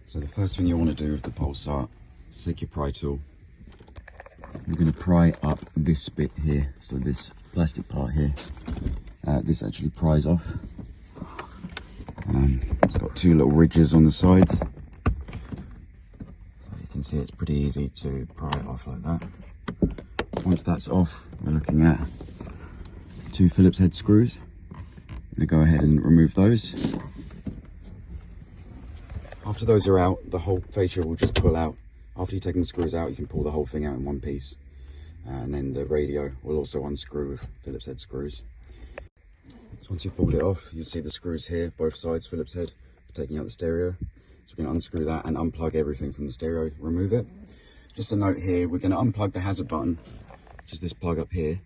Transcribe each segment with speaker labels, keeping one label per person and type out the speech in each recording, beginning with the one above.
Speaker 1: So the first thing you want to do with the Pulsar is take your pry tool. You're going to pry up this bit here, so this plastic part here. This actually pries off. It's got two little ridges on the sides. So you can see it's pretty easy to pry it off like that. Once that's off, we're looking at two Phillips head screws. I'm going to go ahead and remove those. After those are out, the whole fascia will just pull out. After you've taken the screws out, you can pull the whole thing out in one piece. And then the radio will also unscrew with Phillips head screws. So once you've pulled it off, you'll see the screws here, both sides Phillips head, for taking out the stereo. So we're going to unscrew that and unplug everything from the stereo, remove it. Just a note here, we're going to unplug the hazard button, which is this plug up here.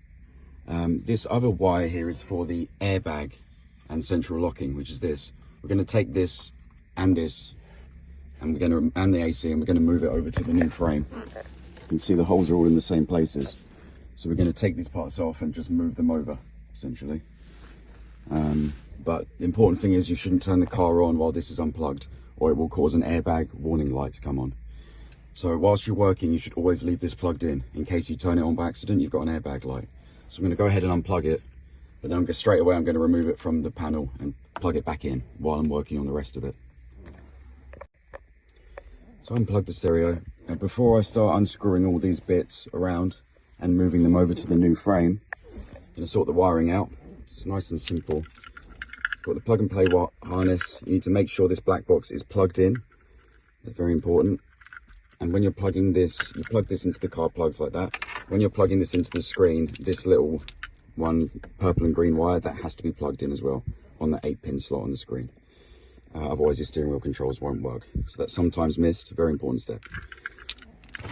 Speaker 1: This other wire here is for the airbag and central locking, which is this. We're going to take this, and the AC, and we're going to move it over to the new frame. You can see the holes are all in the same places. So we're going to take these parts off and just move them over, essentially. But the important thing is you shouldn't turn the car on while this is unplugged, or it will cause an airbag warning light to come on. So whilst you're working, you should always leave this plugged in case you turn it on by accident, you've got an airbag light. So I'm going to go ahead and unplug it, but then straight away I'm going to remove it from the panel and plug it back in while I'm working on the rest of it. So unplug the stereo, and before I start unscrewing all these bits around and moving them over to the new frame, I'm going to sort the wiring out. It's nice and simple. Got the plug and play harness. You need to make sure this black box is plugged in. That's very important. And when you're plugging this, you plug this into the car plugs like that. When you're plugging this into the screen, this little one, purple and green wire, that has to be plugged in as well on the 8-pin slot on the screen. Otherwise your steering wheel controls won't work. So that's sometimes missed, a very important step.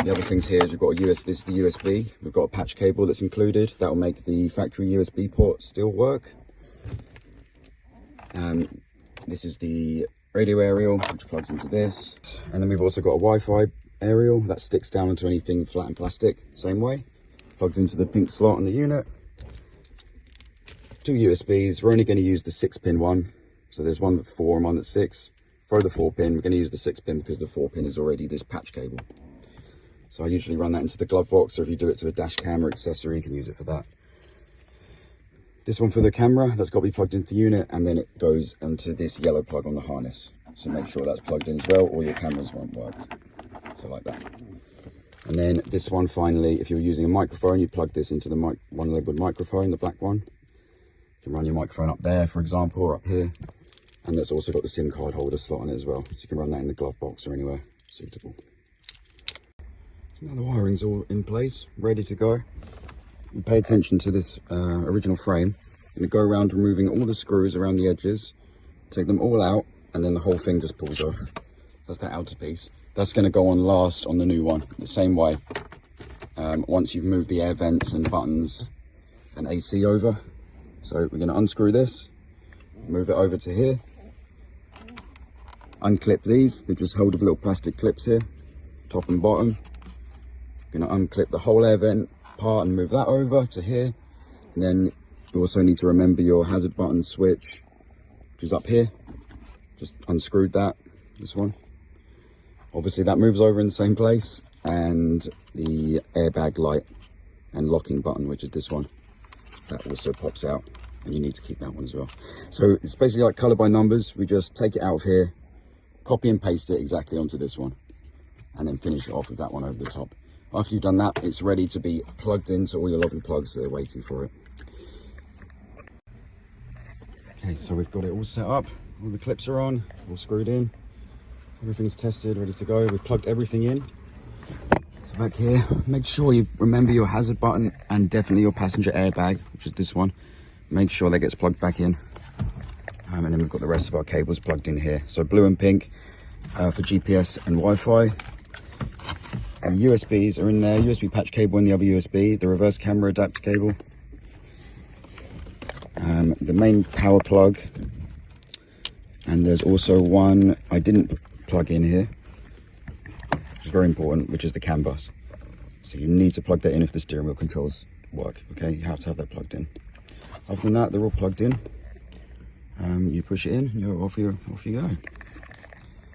Speaker 1: The other things here is we've got this is the USB. We've got a patch cable that's included. That will make the factory USB port still work. This is the radio aerial, which plugs into this. And then we've also got a Wi-Fi aerial that sticks down into anything flat and plastic, same way. Plugs into the pink slot on the unit. Two USBs, we're only going to use the 6-pin one. So there's one that's 4 and one that's 6. For the 4-pin, we're going to use the 6-pin because the 4-pin is already this patch cable. So I usually run that into the glove box, or if you do it to a dash cam or accessory, you can use it for that. This one for the camera, that's got to be plugged into the unit, and then it goes into this yellow plug on the harness. So make sure that's plugged in as well, or your cameras won't work. So like that. And then this one finally, if you're using a microphone, you plug this into the one-legged microphone, the black one. You can run your microphone up there, for example, or up here. And that's also got the SIM card holder slot on it as well. So you can run that in the glove box or anywhere suitable. So now the wiring's all in place, ready to go. You pay attention to this original frame. I'm going to go around removing all the screws around the edges, take them all out, and then the whole thing just pulls off. That's that outer piece. That's going to go on last on the new one, the same way. Once you've moved the air vents and buttons and AC over. So we're going to unscrew this, move it over to here, unclip these. They just hold with little plastic clips here, top and bottom. Going to unclip the whole air vent part and move that over to here. And then you also need to remember your hazard button switch, which is up here. Just unscrewed that, this one. Obviously that moves over in the same place. And the airbag light and locking button, which is this one. That also pops out, and you need to keep that one as well. So it's basically like color by numbers. We just take it out of here, copy and paste it exactly onto this one, and then finish it off with that one over the top. After you've done that, it's ready to be plugged into all your lovely plugs that are waiting for it. Okay, so we've got it all set up. All the clips are on, all screwed in. Everything's tested, ready to go. We've plugged everything in. So back here, make sure you remember your hazard button and definitely your passenger airbag, which is this one. Make sure that gets plugged back in. And then we've got the rest of our cables plugged in here. So blue and pink for GPS and Wi-Fi. And USBs are in there, USB patch cable in the other USB, the reverse camera adapter cable. The main power plug. And there's also one I didn't plug in here. Very important, which is the CAN bus. So you need to plug that in if the steering wheel controls work. Okay, you have to have that plugged in. Other than that, they're all plugged in. You push it in, you're off you go.